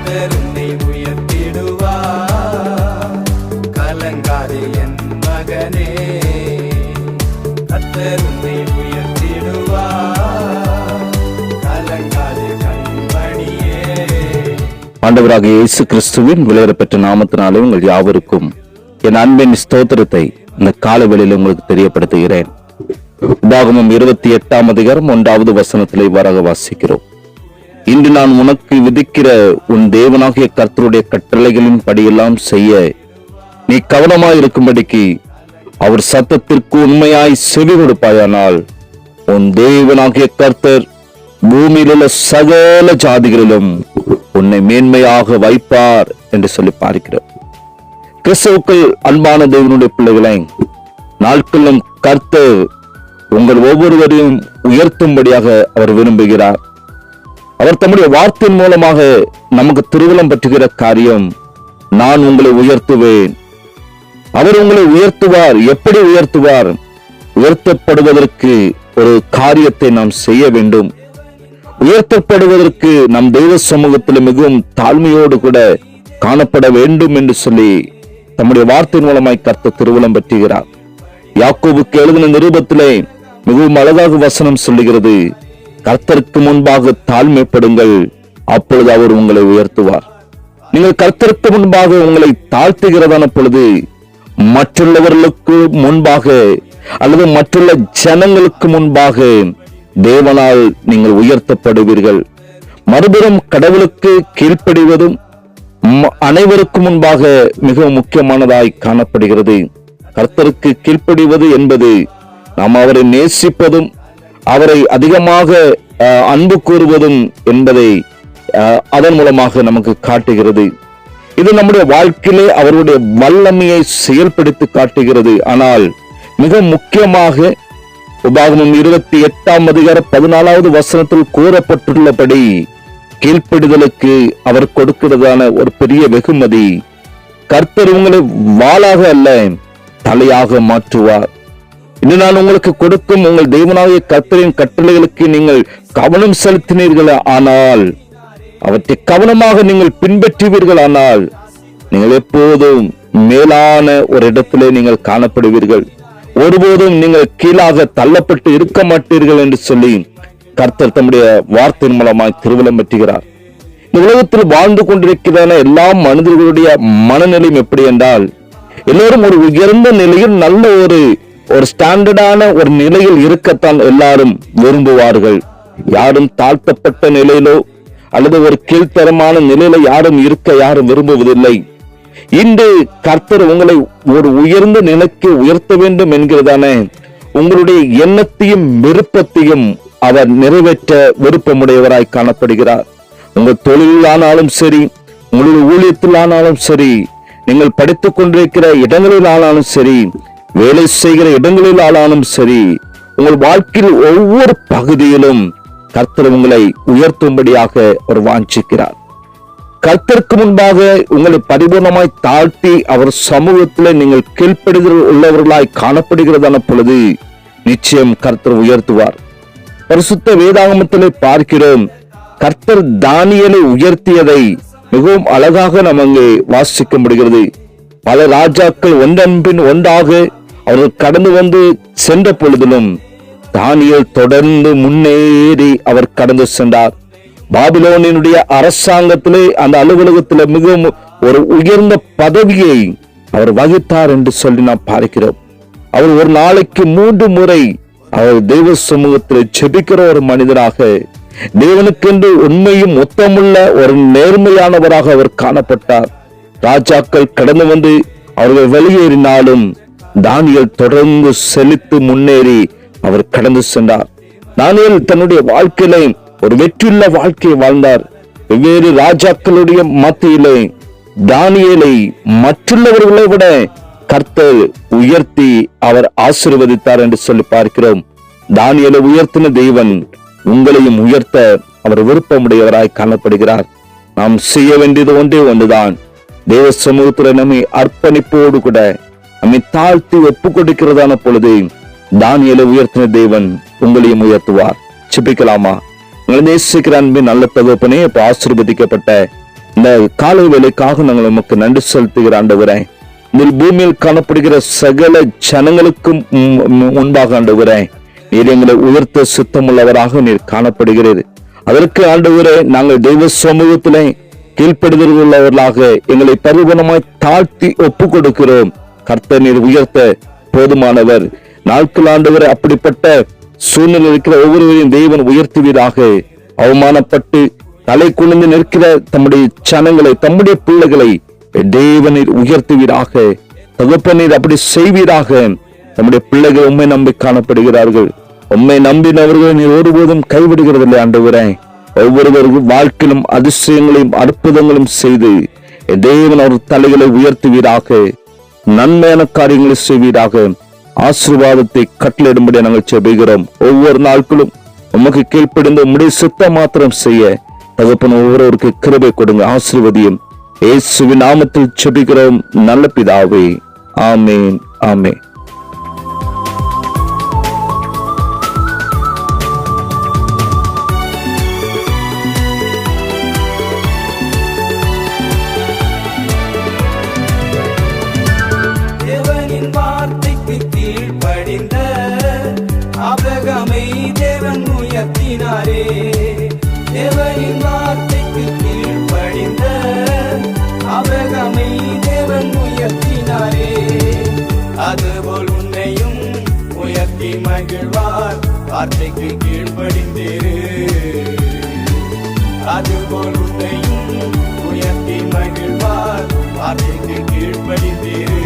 கர்த்தர் உன்னை உயர்த்திடுவார். கலங்காதே என் மகனே, கர்த்தர் உன்னை உயர்த்திடுவார். கலங்காதே கண்மணியே. ஆண்டவராக இயேசு கிறிஸ்துவின் விலையேறப்பெற்ற நாமத்தினாலே உங்கள் யாவருக்கும் என் அன்பின் ஸ்தோத்திரத்தை இந்த காலவெளியில் உங்களுக்கு தெரியப்படுத்துகிறேன். உபாகமம் 28ஆம் அதிகாரம் 1வது வசனத்திலே இவ்வாறாக வாசிக்கிறோம். இன்று நான் உனக்கு விதிக்கிற உன் தேவனாகிய கர்த்தருடைய கட்டளைகளின் படியெல்லாம் செய்ய நீ கவனமாய் இருக்கும்படிக்கு அவர் சத்தத்திற்கு உண்மையாய் செவி கொடுப்பாயானால் உன் தேவனாகிய கர்த்தர் பூமியில் உள்ள சகல ஜாதிகளிலும் உன்னை மேன்மையாக வைப்பார் என்று சொல்லி பார்க்கிறோம். கிறிஸ்துவுக்குள் அன்பான தேவனுடைய பிள்ளைகளை, நாட்களும் கர்த்தர் உங்கள் ஒவ்வொருவரையும் உயர்த்தும்படியாக அவர் விரும்புகிறார். அவர் தம்முடைய வார்த்தையின் மூலமாக நமக்கு திருவுளம் பற்றுகிற காரியம், நான் உங்களை உயர்த்துவேன். அவர் உங்களை உயர்த்துவார். எப்படி உயர்த்துவார்? உயர்த்தப்படுவதற்கு ஒரு காரியத்தை நாம் செய்ய வேண்டும். உயர்த்தப்படுவதற்கு நம் தெய்வ சமூகத்தில் மிகவும் தாழ்மையோடு கூட காணப்பட வேண்டும் என்று சொல்லி தம்முடைய வார்த்தையின் மூலமாய் கர்த்தர் திருவுளம் பற்றுகிறார். யாக்கோபுக்கு எழுதின நிருபத்திலே மிகவும் அழகாக வசனம் சொல்லுகிறது, கர்த்தருக்கு முன்பாக தாழ்மைப்படுங்கள், அப்பொழுது அவர் உங்களை உயர்த்துவார். நீங்கள் கர்த்தருக்கு முன்பாக உங்களை தாழ்த்துகிறதான பொழுது மற்றுள்ளவர்களுக்கு முன்பாக அல்லது மற்றுள்ள ஜனங்களுக்கு முன்பாக தேவனால் நீங்கள் உயர்த்தப்படுவீர்கள். மறுபுறம் கடவுளுக்கு கீழ்ப்படிவதும் அனைவருக்கு முன்பாக மிகவும் முக்கியமானதாய் காணப்படுகிறது. கர்த்தருக்கு கீழ்ப்படிவது என்பது நாம் அவரை நேசிப்பதும் அவரை அதிகமாக அன்பு கூறுவதும் என்பதை அதன் மூலமாக நமக்கு காட்டுகிறது. இது நம்முடைய வாழ்க்கையிலே அவருடைய வல்லமையை செயல்படுத்தி காட்டுகிறது. ஆனால் மிக முக்கியமாக உபாகமம் 28ஆம் அதிகாரம் 14வது வசனத்தில் கூறப்பட்டுள்ளபடி கீழ்ப்படிதலுக்கு அவர் கொடுக்கிறதான ஒரு பெரிய வெகுமதி, கர்த்தர் உங்களை வாளாக அல்ல தலையாக மாற்றுவார். இன்று நான் உங்களுக்கு கொடுக்கும் உங்கள் தேவனாகிய கர்த்தரின் கட்டளைகளுக்கு நீங்கள் கவனம் செலுத்தினீர்கள் ஆனால், அவற்றை கவனமாக நீங்கள் பின்பற்றுவீர்கள் ஆனால், நீங்கள் எப்போதும் மேலான ஒரு இடத்திலே நீங்கள் காணப்படுவீர்கள். ஒருபோதும் நீங்கள் கீழாக தள்ளப்பட்டு இருக்க மாட்டீர்கள் என்று சொல்லி கர்த்தர் தம்முடைய வார்த்தையின் மூலமாய் திருவுளம் பற்றுகிறார். இந்த உலகத்தில் வாழ்ந்து கொண்டிருக்கிறான எல்லா மனிதர்களுடைய மனநிலையும் எப்படி என்றால், எல்லோரும் ஒரு உயர்ந்த நிலையில் நல்ல ஒரு ஸ்டாண்டர்டான ஒரு நிலையில் இருக்கத்தான் எல்லாரும் விரும்புவார்கள். யாரும் தாழ்த்தப்பட்ட நிலையிலோ அல்லது ஒரு கீழ்த்தரமான நிலையில யாரும் விரும்புவதில்லை. இன்று கர்த்தர் உங்களை ஒரு உயர்ந்த நிலைக்கு உயர்த்த வேண்டும் என்கிறதான உங்களுடைய எண்ணத்தையும் விருப்பத்தையும் அவர் நிறைவேற்ற விருப்பமுடையவராய் காணப்படுகிறார். உங்கள் தொழிலானாலும் சரி, உங்களுடைய ஊழியத்தில் ஆனாலும் சரி, நீங்கள் படித்துக் கொண்டிருக்கிற இடங்களில் ஆனாலும் சரி, வேலை செய்கிற இடங்களில் ஆனாலும் சரி, உங்கள் வாழ்க்கையில் ஒவ்வொரு பகுதியிலும் கர்த்தர் உங்களை உயர்த்தும்படியாக அவர் வாஞ்சிக்கிறார். கர்த்தருக்கு முன்பாக உங்களை பரிபூர்ணமாய் தாழ்த்தி அவர் சமூகத்தில் நீங்கள் கீழ்ப்படுதல் உள்ளவர்களாய் காணப்படுகிறதான பொழுது நிச்சயம் கர்த்தர் உயர்த்துவார். பரிசுத்த வேதாகமத்திலே பார்க்கிறோம், கர்த்தர் தானியேலை உயர்த்தியதை மிகவும் அழகாக நாம் அங்கே வாசிக்க முடிகிறது. பல ராஜாக்கள் ஒன்றன்பின் ஒன்றாக அவர்கள் கடந்து வந்து சென்ற பொழுதிலும் தானியேல் தொடர்ந்து முன்னேறி அவர் கடந்து சென்றார். பாபிலோனினுடைய அரசாங்கத்திலே அந்த அலுவலகத்திலே மிகவும் ஒரு உயர்ந்த பதவியை அவர் வகித்தார் என்று சொல்லி நாம் பார்க்கிறோம். அவர் ஒரு நாளைக்கு 3 முறை அவர் தெய்வ சமூகத்தில் ஜெபிக்கிற ஒரு மனிதராக, தேவனுக்கென்று உண்மையும் மொத்தமுள்ள ஒரு நேர்மையானவராக அவர் காணப்பட்டார். ராஜாக்கள் கடந்து வந்து அவர்கள் வெளியேறினாலும் தானியேல் தொடர்ந்து செழித்து முன்னேறி அவர் கடந்து சென்றார். தானியேல் தன்னுடைய வாழ்க்கையிலே ஒரு வெற்றியுள்ள வாழ்க்கையை வாழ்ந்தார். வெவ்வேறு ராஜாக்களுடைய மத்தியிலே தானியேலை மற்றுள்ளவர்களை விட கர்த்தர் உயர்த்தி அவர் ஆசீர்வதித்தார் என்று சொல்லி பார்க்கிறோம். தானியேலை உயர்த்தின தேவன் உங்களையும் உயர்த்த அவர் விருப்பமுடையவராய் காணப்படுகிறார். நாம் செய்ய வேண்டியது ஒன்றுதான், தேவ சமூகத்தில் நம்மை அர்ப்பணிப்போடு கூட நம்மை தாழ்த்தி ஒப்பு கொடுக்கிறதான பொழுது தானியேலை உயர்த்தின தேவன் உங்களையும் உயர்த்துவார். ஜெபிக்கலாமா? உங்களை நேசிக்கிற அன்பின் நல்ல தகப்பனே, இப்ப ஆசீர்வதிக்கப்பட்ட இந்த காலை வேலைக்காக நாங்கள் உமக்கு நன்றி செலுத்துகிற ஆண்டவரே. இந்த பூமியில் காணப்படுகிற சகல ஜனங்களுக்கும் முன்பாக ஆண்டவரே, நீர் எங்களை உயர்த்த சுத்தமுள்ளவராக நீர் காணப்படுகிறது. அதற்கு ஆண்டவரே, நாங்கள் தெய்வ சமூகத்திலே கீழ்ப்படுதல் உள்ளவர்களாக எங்களை பரிபூர்ணமாய் தாழ்த்தி ஒப்பு கொடுக்கிறோம். கர்த்தர் நீர் உயர்த்த போதுமானவர். நாட்கள் ஆண்டவரை அப்படிப்பட்ட சூழ்நிலை இருக்கிற ஒவ்வொருவரையும் தேவன் உயர்த்துவீராக. அவமானப்பட்டு தலை குனிந்து நிற்கிற தம்முடைய ஜனங்களை, தம்முடைய பிள்ளைகளை தேவனீர் உயர்த்துவீராக. தகப்பனீர் அப்படி செய்வீராக. நம்முடைய பிள்ளைகள் உண்மை நம்பி காணப்படுகிறார்கள். உண்மை நம்பினவர்கள் நீர் ஒருபோதும் கைவிடுகிறதில்லை ஆண்டவரே. ஒவ்வொருவருக்கும் வாழ்க்கையிலும் அதிசயங்களையும் அற்புதங்களும் செய்து தேவன் அவர் தலைகளை உயர்த்துவீராக. நன்மையான காரியங்களை செய்வீராக. ஆசீர்வாதத்தை கட்டளையிடும்படி நாங்கள் செபிக்கிறோம். ஒவ்வொரு நாட்களும் உமக்கு கீழ்ப்படிந்து உம்முடைய சித்தம் மாத்திரம் செய்ய தகப்பன் ஒவ்வொருவருக்கு கிருபை கொடுங்க, ஆசீர்வதியும். இயேசுவின் நாமத்தில் செபிக்கிறோம் நல்ல பிதாவே, ஆமேன், ஆமேன். தேவனின் வார்த்தைக்கு கீழ்ப்படிந்த ஆபிரகாமை தேவன் உயர்த்தினாரே. தேவனின் வார்த்தைக்கு கீழ்ப்படிந்த ஆபிரகாமை தேவன் உயர்த்தினாரே. அதுபோல் உன்னையும் உயர்த்தி மகிழ்வார், வார்த்தைக்கு கீழ்ப்படிந்தீரு. அதுபோல் உன்னையும் உயர்த்தி மகிழ்வார், வார்த்தைக்கு கீழ்ப்படிந்தீரு.